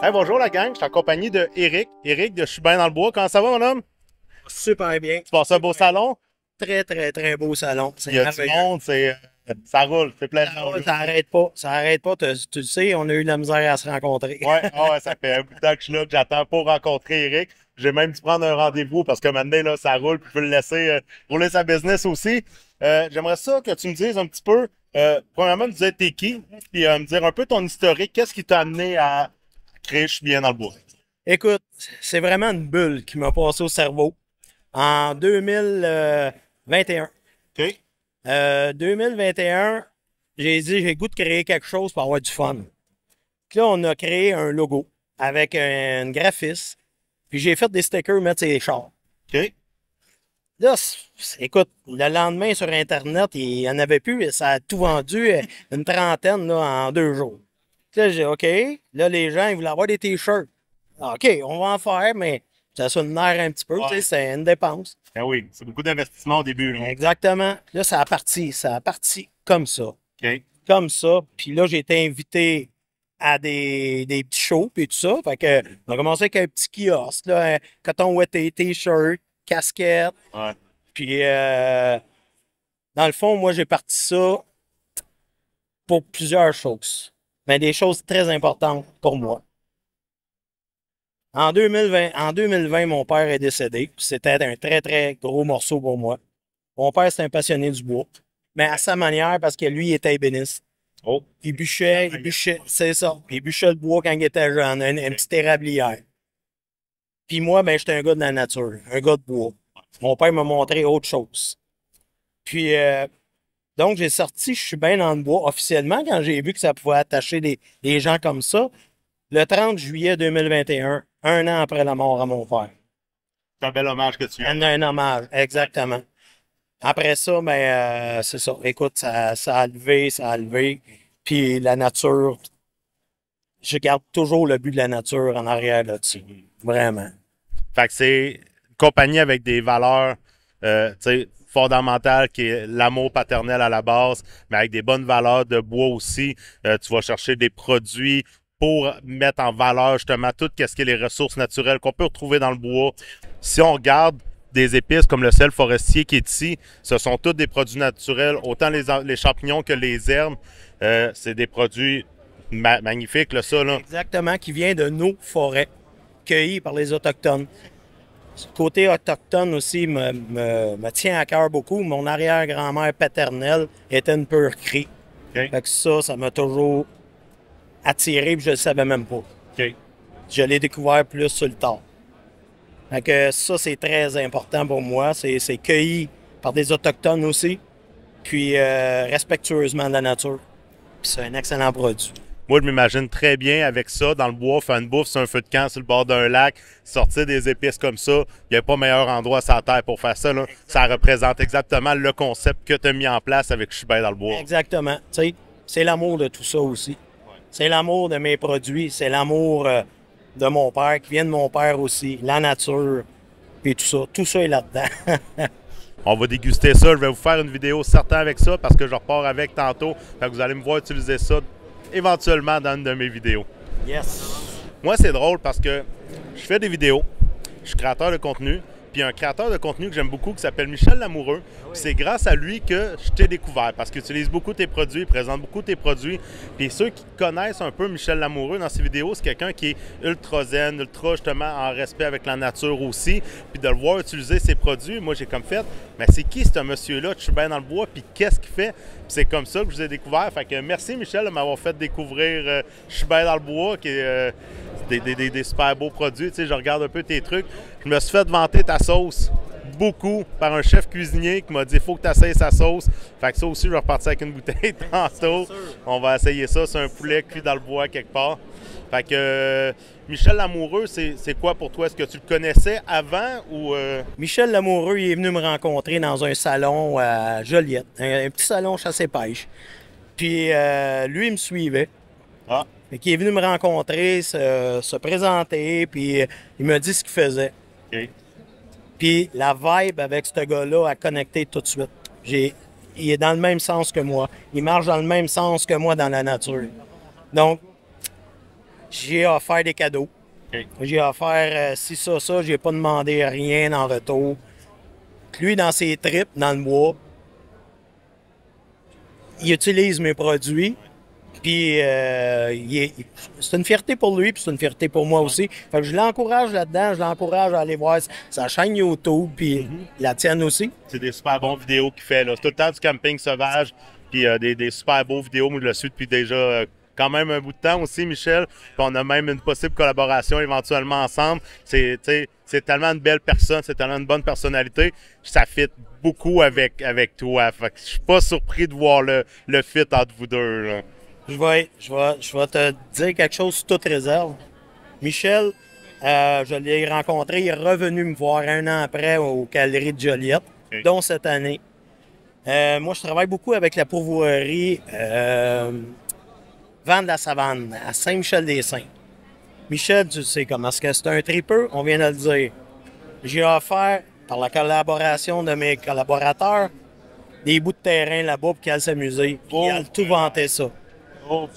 Hey, bonjour la gang, je suis en compagnie de Eric. Eric de Je suis bien dans le bois. Comment ça va, mon homme? Super bien. Tu passes un beau salon? Très, très, très beau salon. Il C'est y a du merveilleux. monde, ça roule, c'est plein de Ça, monde. ça arrête pas. Ça arrête pas. Tu le sais, on a eu de la misère à se rencontrer. Ouais, ouais, ça fait un bout de temps que je suis là, que j'attends pour rencontrer Eric. J'ai même dû prendre un rendez-vous parce que maintenant, là, ça roule, puis je peux le laisser rouler sa business aussi. J'aimerais ça que tu me dises un petit peu, premièrement, me dire t'es qui, puis me dire un peu ton historique. Qu'est-ce qui t'a amené à créer Je suis bien dans le bois? Écoute, c'est vraiment une bulle qui m'a passé au cerveau en 2021. OK? 2021, j'ai dit, j'ai le goût de créer quelque chose pour avoir du fun. Puis là, on a créé un logo avec un graphiste. Puis j'ai fait des stickers mettre sur les chars. OK? Là, écoute, le lendemain sur Internet, il n'y en avait plus. Ça a tout vendu, une trentaine là, en 2 jours. Puis là, j'ai OK. Là, les gens, ils voulaient avoir des T-shirts. OK, on va en faire, mais ça sonne l'air un petit peu. Tu sais, Ouais. c'est une dépense. Ben oui, c'est beaucoup d'investissement au début, là. Exactement. Là, ça a parti. Ça a parti comme ça. OK? Comme ça. Puis là, j'ai été invité à des petits shows, puis tout ça. Fait que, on a commencé avec un petit kiosque, là, un coton ouaté, T-shirt, casquette. Ouais. Puis, dans le fond, moi, j'ai parti ça pour plusieurs choses. Mais des choses très importantes pour moi. En 2020, mon père est décédé. C'était un très, très gros morceau pour moi. Mon père, c'est un passionné du bois. Mais à sa manière, parce que lui, il était ébéniste. Oh. Il bûchait, c'est ça. Puis il bûchait le bois quand il était jeune, une petite érablière. Puis moi, ben, j'étais un gars de la nature, un gars de bois. Mon père m'a montré autre chose. Puis, donc, j'ai sorti Je suis bien dans le bois officiellement quand j'ai vu que ça pouvait attacher des gens comme ça. Le 30 juillet 2021, un an après la mort à mon père. C'est un bel hommage que tu as. Un hommage, exactement. Après ça, ben, c'est ça. Écoute, ça a levé, ça a levé. Puis la nature, je garde toujours le but de la nature en arrière là-dessus. Vraiment. Fait que c'est une compagnie avec des valeurs tu sais, fondamentales qui est l'amour paternel à la base, mais avec des bonnes valeurs de bois aussi. Tu vas chercher des produits pour mettre en valeur justement tout ce qui est les ressources naturelles qu'on peut retrouver dans le bois. Si on regarde des épices comme le sel forestier qui est ici, ce sont tous des produits naturels, autant les champignons que les herbes. C'est des produits magnifiques, là, ça. Là. Exactement, qui vient de nos forêts, cueillies par les Autochtones. Ce côté autochtone aussi me tient à cœur beaucoup. Mon arrière-grand-mère paternelle était une pure cri. OK? Fait que ça m'a toujours attiré, puis je le savais même pas. OK. Je l'ai découvert plus sur le tard. Fait que ça, c'est très important pour moi. C'est cueilli par des Autochtones aussi, puis respectueusement de la nature. Puis c'est un excellent produit. Moi, je m'imagine très bien avec ça, dans le bois, faire une bouffe sur un feu de camp sur le bord d'un lac, sortir des épices comme ça. Il n'y a pas meilleur endroit sur la terre pour faire ça. Là. Ça représente exactement le concept que tu as mis en place avec Je suis bien dans le bois. Exactement. Tu sais, c'est l'amour de tout ça aussi. C'est l'amour de mes produits, c'est l'amour de mon père, qui vient de mon père aussi, la nature, puis tout ça. Tout ça est là-dedans. On va déguster ça. Je vais vous faire une vidéo certaine avec ça parce que je repars avec tantôt. Fait que vous allez me voir utiliser ça éventuellement dans une de mes vidéos. Yes. Moi, c'est drôle parce que je fais des vidéos, je suis créateur de contenu, puis un créateur de contenu que j'aime beaucoup qui s'appelle Michel Lamoureux. C'est grâce à lui que je t'ai découvert parce qu'il utilise beaucoup tes produits, il présente beaucoup tes produits. Puis ceux qui connaissent un peu Michel Lamoureux dans ses vidéos, c'est quelqu'un qui est ultra zen, ultra justement en respect avec la nature aussi. Puis de le voir utiliser ses produits, moi j'ai comme fait, mais c'est qui ce monsieur-là? Je suis bien dans le bois, puis qu'est-ce qu'il fait? Puis c'est comme ça que je vous ai découvert. Fait que merci Michel de m'avoir fait découvrir Je suis bien dans le bois, qui est des super beaux produits. Tu sais, je regarde un peu tes trucs. Je me suis fait vanter ta sauce beaucoup par un chef cuisinier qui m'a dit il faut que tu essayes sa sauce. Fait que ça aussi, je vais repartir avec une bouteille tantôt. On va essayer ça. C'est un poulet cuit dans le bois quelque part. Fait que Michel Lamoureux, c'est quoi pour toi? Est-ce que tu le connaissais avant ou... Michel Lamoureux, il est venu me rencontrer dans un salon à Joliette, un petit salon chasse-pêche. Puis lui, il me suivait. Ah, Fait qu'il est venu me rencontrer, se présenter, puis il m'a dit ce qu'il faisait. OK. Puis la vibe avec ce gars-là a connecté tout de suite. Il est dans le même sens que moi. Il marche dans le même sens que moi dans la nature. Donc, J'ai offert des cadeaux. OK. J'ai offert ci, ça, ça. J'ai pas demandé rien en retour. Lui, dans ses tripes, dans le bois, il utilise mes produits. Puis c'est une fierté pour lui, puis c'est une fierté pour moi aussi. Fait que je l'encourage là-dedans, je l'encourage à aller voir sa chaîne YouTube, puis la tienne aussi. C'est des super bons vidéos qu'il fait, là. C'est tout le temps du camping sauvage, puis des super beaux vidéos. Moi, je le suis depuis déjà quand même un bout de temps aussi, Michel. Puis on a même une possible collaboration éventuellement ensemble. C'est tellement une belle personne, c'est tellement une bonne personnalité. Ça fit beaucoup avec toi. Fait que je suis pas surpris de voir le fit entre vous deux, là. Je vais te dire quelque chose sous toute réserve. Michel, je l'ai rencontré, il est revenu me voir un an après aux Galeries de Joliette, dont cette année. Moi, je travaille beaucoup avec la pourvoirie Vent de la Savane, à Saint-Michel-des-Saints. Michel, tu sais comment est-ce que c'est un tripeux, on vient de le dire. J'ai offert, par la collaboration de mes collaborateurs, des bouts de terrain là-bas pour qu'ils aillent s'amuser. Ils aillent tout vanter ça.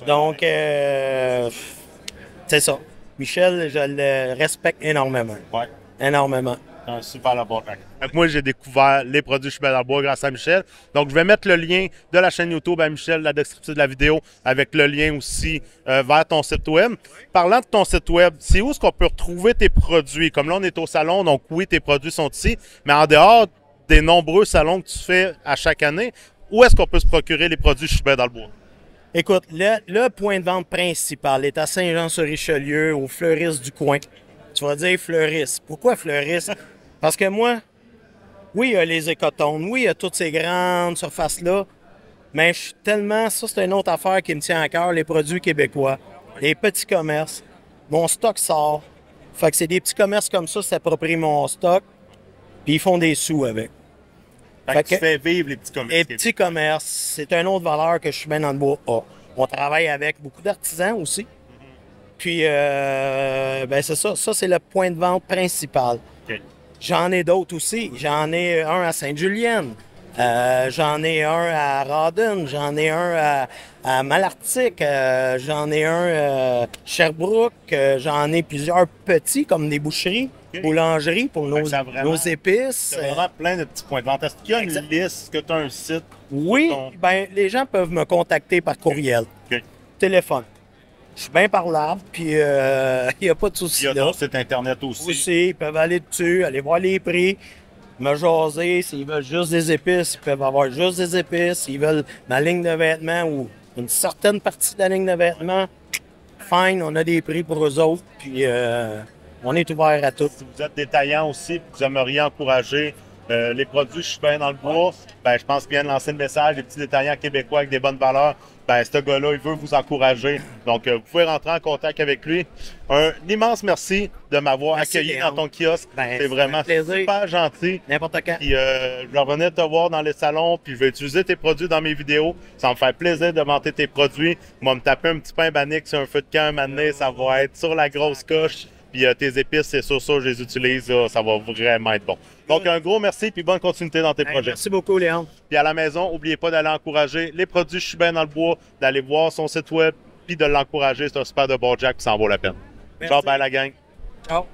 Donc, c'est ça. Michel, je le respecte énormément. Ouais. Énormément. Un super laboratoire. Moi, j'ai découvert les produits Chubin dans le bois grâce à Michel. Donc, je vais mettre le lien de la chaîne YouTube à Michel, la description de la vidéo, avec le lien aussi vers ton site web. Parlant de ton site web, c'est où est-ce qu'on peut retrouver tes produits? Comme là, on est au salon, donc oui, tes produits sont ici, mais en dehors des nombreux salons que tu fais à chaque année, où est-ce qu'on peut se procurer les produits Chubin dans le bois? Écoute, le point de vente principal est à Saint-Jean-sur-Richelieu, au fleuriste du coin. Tu vas dire fleuriste. Pourquoi fleuriste? Parce que moi, oui, il y a les écotones, oui, il y a toutes ces grandes surfaces-là, mais je suis tellement, ça c'est une autre affaire qui me tient à cœur, les produits québécois, les petits commerces. Mon stock sort. Fait que c'est des petits commerces comme ça qui s'approprient mon stock, puis ils font des sous avec. Fait que tu fais vivre les petits commerces. Les petits commerces, c'est une autre valeur que je suis bien dans le bois A. On travaille avec beaucoup d'artisans aussi. Puis, ben c'est ça. Ça, c'est le point de vente principal. OK. J'en ai d'autres aussi. J'en ai un à Sainte-Julienne. J'en ai un à Rawdon. J'en ai un à Malartic. J'en ai un à Sherbrooke. J'en ai plusieurs petits, comme des boucheries, boulangeries pour nos épices. C'est vraiment plein de petits points de vente. Est-ce qu'il y a une liste? Est-ce que tu as un site? Oui, ben les gens peuvent me contacter par courriel, téléphone. Je suis bien parlable, puis il n'y a pas de souci. Il y a d'autres sites Internet aussi. Aussi, ils peuvent aller dessus, aller voir les prix, me jaser. S'ils veulent juste des épices, ils peuvent avoir juste des épices. S'ils veulent ma ligne de vêtements ou une certaine partie de la ligne de vêtements, fine, on a des prix pour eux autres, puis on est ouvert à tout. Si vous êtes détaillant aussi, et que vous aimeriez encourager les produits Chubin dans le bois, ben, je pense bien de lancer le message, des petits détaillants québécois avec des bonnes valeurs. Ben, ce gars-là, il veut vous encourager. Donc, vous pouvez rentrer en contact avec lui. Un immense merci de m'avoir accueilli dans ton kiosque. Ben, c'est vraiment super gentil. N'importe quand. Puis, je revenais te voir dans les salons, puis je vais utiliser tes produits dans mes vidéos. Ça me fait plaisir de vanter tes produits. Moi, me taper un petit pain bannique sur un feu de camp un moment donné, ça va être sur la grosse coche. Puis tes épices, c'est sur ça, je les utilise. Là, ça va vraiment être bon. Donc, un gros merci puis bonne continuité dans tes projets. Merci beaucoup, Léon. Puis à la maison, n'oubliez pas d'aller encourager les produits Chubin dans le bois, d'aller voir son site web puis de l'encourager. C'est un super de bon Jack, puis ça en vaut la peine. Merci. Ciao, bye la gang. Ciao.